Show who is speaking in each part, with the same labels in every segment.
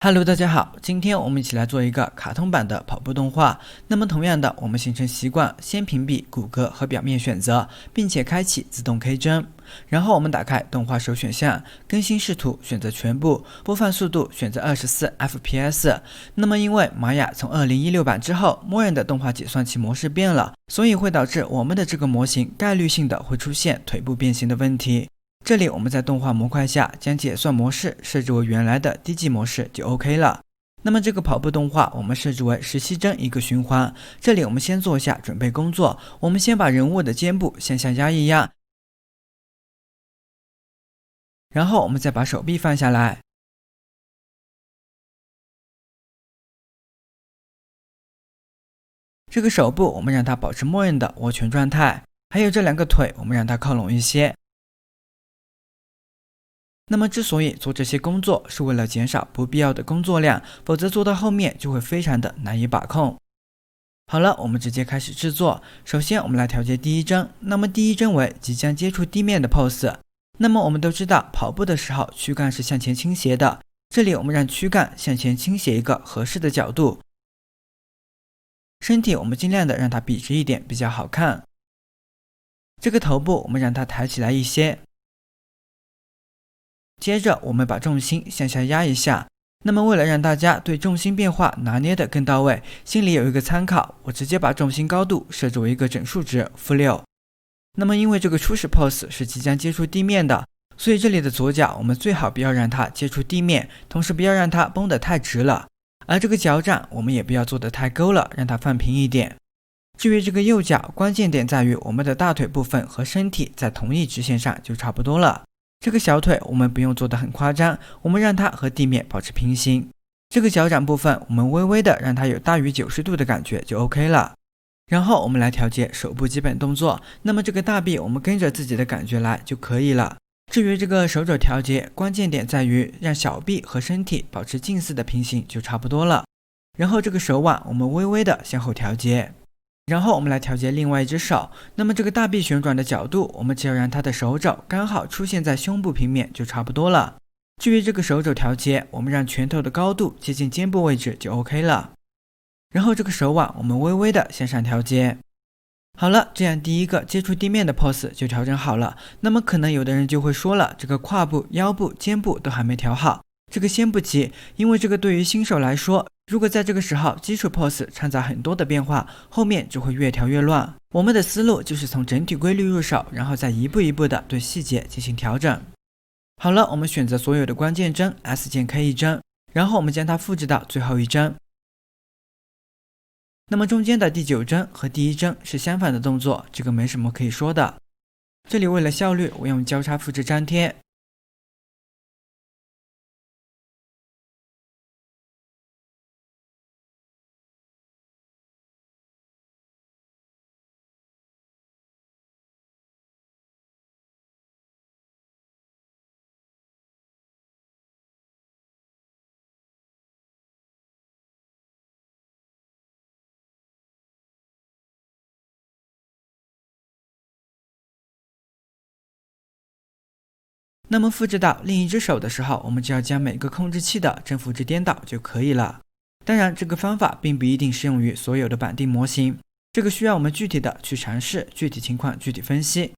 Speaker 1: Hello，大家好，今天我们一起来做一个卡通版的跑步动画。那么同样的，我们形成习惯，先屏蔽骨骼和表面选择，并且开启自动 K 帧。然后我们打开动画首选项，更新视图选择全部，播放速度选择24 FPS。那么因为玛雅从2016版之后，默认的动画解算器模式变了，所以会导致我们的这个模型概率性的会出现腿部变形的问题。这里我们在动画模块下将解算模式设置为原来的低级模式就 OK 了。那么这个跑步动画我们设置为17帧一个循环。这里我们先做一下准备工作，我们先把人物的肩部向下压一压，然后我们再把手臂放下来。这个手部我们让它保持默认的握拳状态，还有这两个腿我们让它靠拢一些。那么之所以做这些工作是为了减少不必要的工作量，否则做到后面就会非常的难以把控。好了，我们直接开始制作。首先我们来调节第一帧，那么第一帧为即将接触地面的 pose。那么我们都知道跑步的时候躯干是向前倾斜的，这里我们让躯干向前倾斜一个合适的角度，身体我们尽量的让它笔直一点比较好看。这个头部我们让它抬起来一些，接着我们把重心向下压一下。那么为了让大家对重心变化拿捏的更到位，心里有一个参考，我直接把重心高度设置为一个整数值-6。那么因为这个初始 pose 是即将接触地面的，所以这里的左脚我们最好不要让它接触地面，同时不要让它绷得太直了。而这个脚掌我们也不要做得太勾了，让它放平一点。至于这个右脚，关键点在于我们的大腿部分和身体在同一直线上就差不多了。这个小腿我们不用做得很夸张，我们让它和地面保持平行。这个脚掌部分我们微微的让它有大于90度的感觉就 OK 了。然后我们来调节手部基本动作，那么这个大臂我们跟着自己的感觉来就可以了。至于这个手肘调节，关键点在于让小臂和身体保持近似的平行就差不多了。然后这个手腕我们微微的向后调节。然后我们来调节另外一只手，那么这个大臂旋转的角度，我们只要让它的手肘刚好出现在胸部平面就差不多了。至于这个手肘调节，我们让拳头的高度接近肩部位置就 OK 了。然后这个手腕我们微微的向上调节。好了，这样第一个接触地面的 pose 就调整好了。那么可能有的人就会说了，这个胯部、腰部、肩部都还没调好。这个先不急，因为这个对于新手来说，如果在这个时候基础 pose 掺杂很多的变化，后面就会越调越乱。我们的思路就是从整体规律入手，然后再一步一步的对细节进行调整。好了，我们选择所有的关键帧 S 键 K 一帧，然后我们将它复制到最后一帧。那么中间的第9帧和第1帧是相反的动作，这个没什么可以说的。这里为了效率，我用交叉复制粘贴。那么复制到另一只手的时候，我们只要将每个控制器的正负值颠倒就可以了。当然这个方法并不一定适用于所有的绑定模型，这个需要我们具体的去尝试，具体情况具体分析。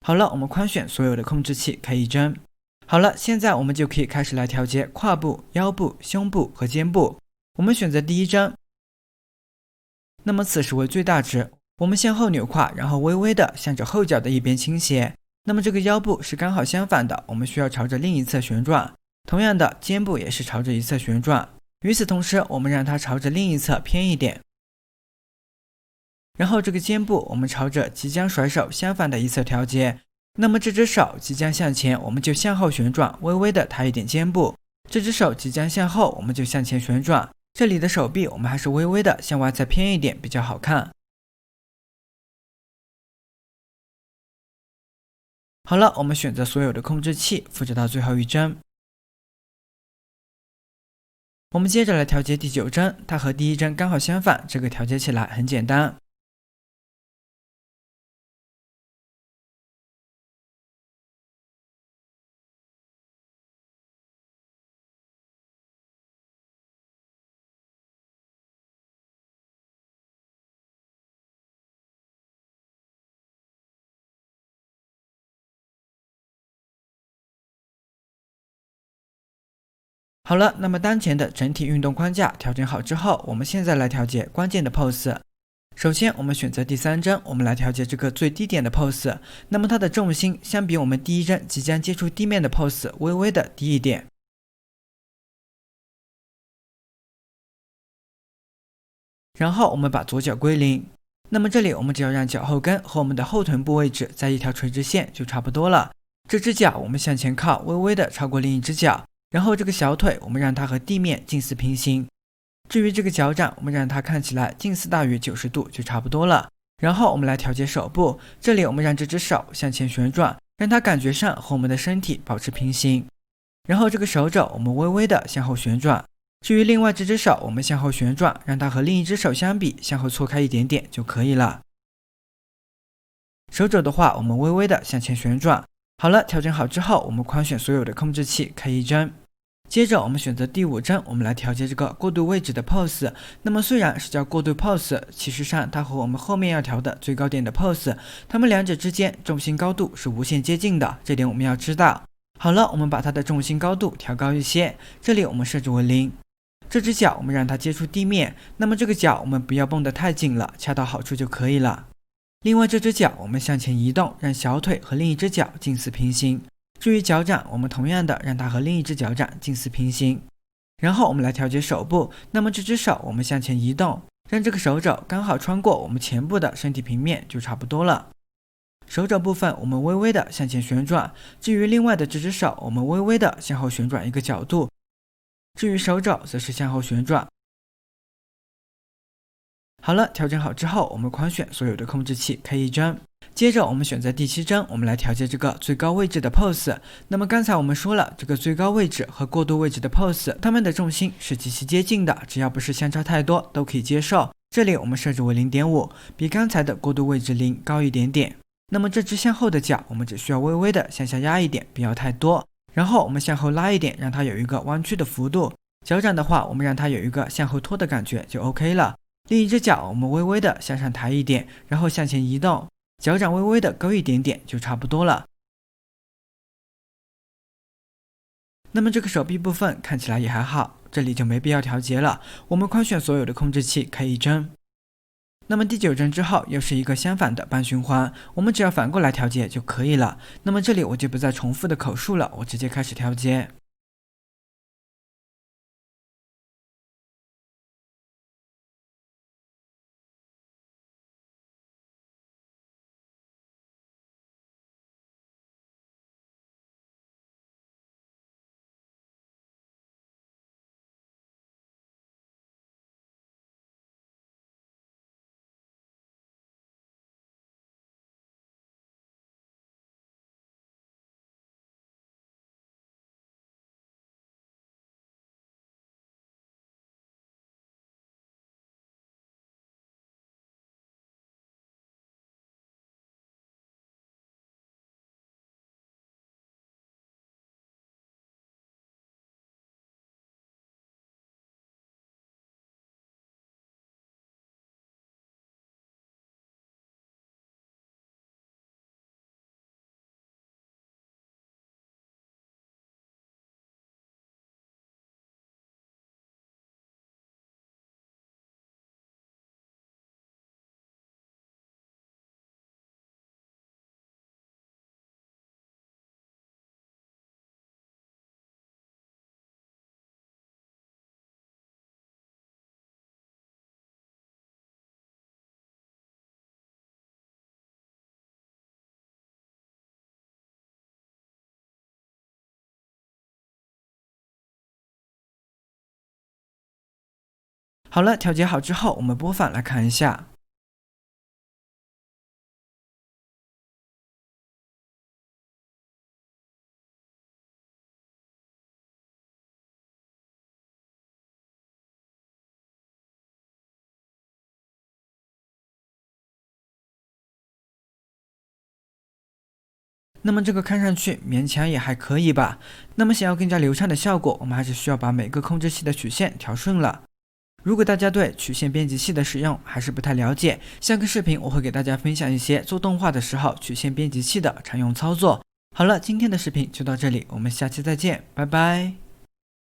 Speaker 1: 好了，我们宽选所有的控制器K一帧。好了，现在我们就可以开始来调节胯部、腰部、胸部和肩部。我们选择第1帧，那么此时为最大值，我们向后扭胯，然后微微的向着后脚的一边倾斜。那么这个腰部是刚好相反的，我们需要朝着另一侧旋转。同样的，肩部也是朝着一侧旋转。与此同时，我们让它朝着另一侧偏一点。然后这个肩部我们朝着即将甩手相反的一侧调节。那么这只手即将向前，我们就向后旋转，微微的抬一点肩部。这只手即将向后，我们就向前旋转。这里的手臂我们还是微微的向外侧偏一点比较好看。好了，我们选择所有的控制器，复制到最后一帧。我们接着来调节第9帧，它和第1帧刚好相反，这个调节起来很简单。好了，那么当前的整体运动框架调整好之后，我们现在来调节关键的 pose。首先，我们选择第3帧，我们来调节这个最低点的 pose。那么它的重心相比我们第1帧即将接触地面的 pose 微微的低一点。然后我们把左脚归零。那么这里我们只要让脚后跟和我们的后臀部位置在一条垂直线就差不多了。这只脚我们向前靠，微微的超过另一只脚。然后这个小腿我们让它和地面近似平行。至于这个脚掌，我们让它看起来近似大于90度就差不多了。然后我们来调节手部，这里我们让这只手向前旋转，让它感觉上和我们的身体保持平行。然后这个手肘我们微微的向后旋转。至于另外这只手，我们向后旋转，让它和另一只手相比向后错开一点点就可以了。手肘的话，我们微微的向前旋转。好了，调整好之后，我们宽选所有的控制器，开1帧。接着我们选择第5帧，我们来调节这个过渡位置的 pose。那么虽然是叫过渡 pose， 其实上它和我们后面要调的最高点的 pose， 它们两者之间重心高度是无限接近的，这点我们要知道。好了，我们把它的重心高度调高一些，这里我们设置为0。这只脚我们让它接触地面，那么这个脚我们不要绷得太紧了，恰到好处就可以了。另外这只脚我们向前移动，让小腿和另一只脚近似平行。至于脚掌，我们同样的让它和另一只脚掌近似平行。然后我们来调节手部，那么这只手我们向前移动，让这个手肘刚好穿过我们前部的身体平面就差不多了。手肘部分我们微微的向前旋转，至于另外的这只手，我们微微的向后旋转一个角度。至于手肘则是向后旋转。好了，调整好之后，我们宽选所有的控制器，开1帧。接着我们选择第7帧，我们来调节这个最高位置的 pose。那么刚才我们说了，这个最高位置和过渡位置的 pose， 它们的重心是极其接近的，只要不是相差太多都可以接受。这里我们设置为 0.5， 比刚才的过渡位置0高一点点。那么这只向后的脚，我们只需要微微的向下压一点，不要太多。然后我们向后拉一点，让它有一个弯曲的幅度。脚掌的话，我们让它有一个向后拖的感觉就 OK 了。另一只脚我们微微的向上抬一点，然后向前移动，脚掌微微的勾一点点就差不多了。那么这个手臂部分看起来也还好，这里就没必要调节了。我们宽选所有的控制器，开1帧。那么第9帧之后又是一个相反的半循环，我们只要反过来调节就可以了。那么这里我就不再重复的口述了，我直接开始调节。好了，调节好之后，我们播放来看一下。那么这个看上去勉强也还可以吧。那么想要更加流畅的效果，我们还是需要把每个控制器的曲线调顺了。如果大家对曲线编辑器的使用还是不太了解，下个视频我会给大家分享一些做动画的时候曲线编辑器的常用操作。好了，今天的视频就到这里，我们下期再见，拜拜。